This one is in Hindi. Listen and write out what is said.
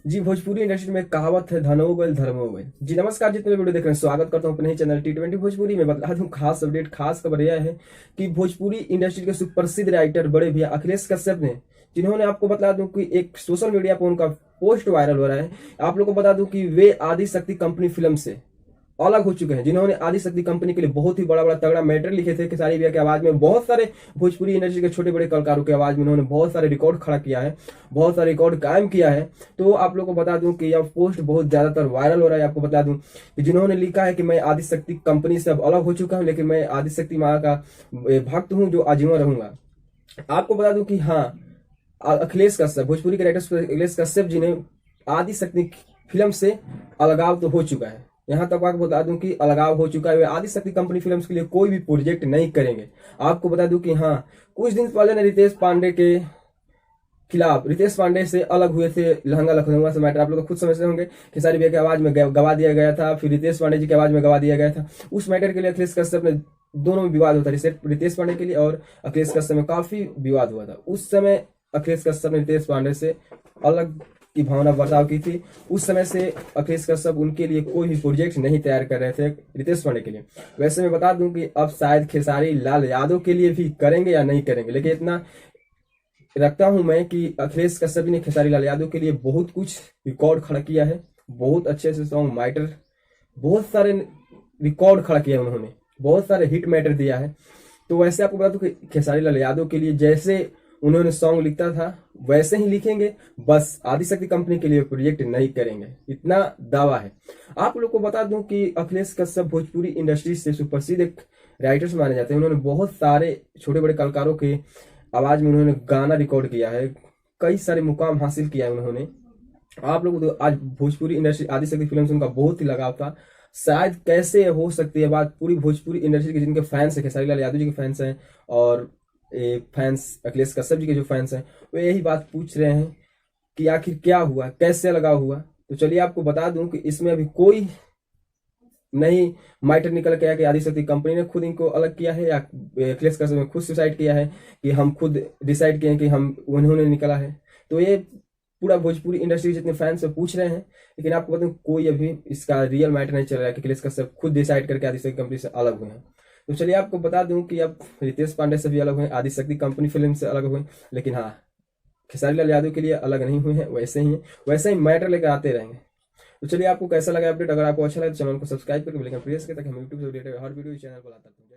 जी, भोजपुरी इंडस्ट्री में कहावत है, धन हो गइल धर्म हो गइल। जी नमस्कार, जितने भी वीडियो देख रहे हैं स्वागत करता हूं अपने ही चैनल T20 भोजपुरी में। बता दूं खास अपडेट, खास खबर यह है कि भोजपुरी इंडस्ट्री के सुप्रसिद्ध राइटर बड़े भैया अखिलेश कश्यप ने, जिन्होंने, आपको बता दूं कि एक सोशल मीडिया पर उनका पोस्ट वायरल हो रहा है। आप लोग को बता दूं कि वे आदि शक्ति कंपनी फिल्म से अलग हो चुके हैं, जिन्होंने आदि शक्ति कंपनी के लिए बहुत ही बड़ा बड़ा तगड़ा मैटर लिखे थे। खेसारी भैया की आवाज में बहुत सारे भोजपुरी इंडस्ट्री के छोटे बड़े कलाकारों की आवाज में उन्होंने बहुत सारे रिकॉर्ड खड़ा किया है, बहुत सारे रिकॉर्ड कायम किया है। तो आप लोगों को बता दूं कि यह पोस्ट बहुत ज्यादातर वायरल हो रहा है। आपको बता दूं कि जिन्होंने लिखा है कि मैं आदि शक्ति कंपनी से अब अलग हो चुका हूं, लेकिन मैं आदि शक्ति माँ का भक्त हूं जो आजीवन रहूंगा। आपको बता दूं कि हाँ, अखिलेश कश्यप, भोजपुरी के राइटर अखिलेश कश्यप जी ने आदि शक्ति फिल्म से अलगाव तो हो चुका है। यहां तक आपको बता दूं कि अलगाव हो चुका है। वे आदि शक्ति कंपनी फिल्म्स के लिए कोई भी प्रोजेक्ट नहीं करेंगे। आपको बता दूं कि हाँ, कुछ दिन पहले ने रितेश पांडे के खिलाफ, रितेश पांडे से अलग हुए थे लहंगा लखनऊ से मैटर, आप लोग खुद समझते होंगे। खेसारी भैया की आवाज में गवा दिया गया था, फिर रितेश पांडे जी की आवाज में गवा दिया गया था। उस मैटर के लिए अखिलेश कश्यप ने, दोनों में विवाद होता था, रितेश पांडे के लिए और अखिलेश कश्यप में काफी विवाद हुआ था। उस समय अखिलेश कश्यप ने रितेश पांडे से अलग की भावना बर्ताव की थी। उस समय से अखिलेश कश्यप उनके लिए कोई भी प्रोजेक्ट नहीं तैयार कर रहे थे रितेश पांडे के लिए। वैसे मैं बता दूं कि अब शायद खेसारी लाल यादव के लिए भी करेंगे या नहीं करेंगे, लेकिन इतना रखता हूं मैं कि अखिलेश कश्यप ने खेसारी लाल यादव के लिए बहुत कुछ रिकॉर्ड खड़ा किया है। बहुत अच्छे से सॉन्ग, मैटर, बहुत सारे रिकॉर्ड खड़ा किया उन्होंने, बहुत सारे हिट मैटर दिया है। तो वैसे आपको बता दूं कि खेसारी लाल यादव के लिए जैसे उन्होंने सॉन्ग लिखता था वैसे ही लिखेंगे, बस आदि शक्ति कंपनी के लिए प्रोजेक्ट नहीं करेंगे, इतना दावा है। आप लोग को बता दूं कि अखिलेश कश्यप भोजपुरी इंडस्ट्री से सुप्रसिद्ध एक राइटर्स माने जाते हैं। उन्होंने बहुत सारे छोटे बड़े कलाकारों के आवाज में उन्होंने गाना रिकॉर्ड किया है, कई सारे मुकाम हासिल किया है उन्होंने। आप लोग तो आज भोजपुरी इंडस्ट्री आदि शक्ति फिल्म से उनका बहुत ही लगाव था। शायद कैसे हो सकती है बात, पूरी भोजपुरी इंडस्ट्री के जिनके फैंस है, खेसारी लाल यादव जी के फैंस हैं और फैंस अखिलेश कश्यप जी के जो फैंस हैं, वो यही बात पूछ रहे हैं कि आखिर क्या हुआ, कैसे लगा हुआ। तो चलिए आपको बता दूं कि इसमें अभी कोई नहीं मैटर निकल के आया कि आदि शक्ति कंपनी ने खुद इनको अलग किया है या अखिलेश कश्यप ने खुद सुसाइड किया है कि हम खुद डिसाइड किए कि हम उन्होंने निकला है। तो ये पूरा भोजपुरी इंडस्ट्री जितने फैंस से पूछ रहे हैं, लेकिन आपको बता दूं कोई अभी इसका रियल मैटर नहीं चल रहा है कि अखिलेश कश्यप खुद डिसाइड करके आदि शक्ति कंपनी से अलग हुए हैं। तो चलिए आपको बता दूं कि अब रितेश पांडे से भी अलग हुए, आदि शक्ति कंपनी फिल्म से अलग हुए, लेकिन हाँ, खेसारी लाल यादव के लिए अलग नहीं हुए हैं, वैसे ही हैं, वैसे ही मैटर लेकर आते रहेंगे। तो चलिए आपको कैसा लगा अपडेट, अगर आपको अच्छा लगे तो चैनल को सब्सक्राइब करके बेल आइकन प्रेस करें ताकि हम यूट्यूब से रिलेटेड हर वीडियो इस चैनल पर लाता हूं।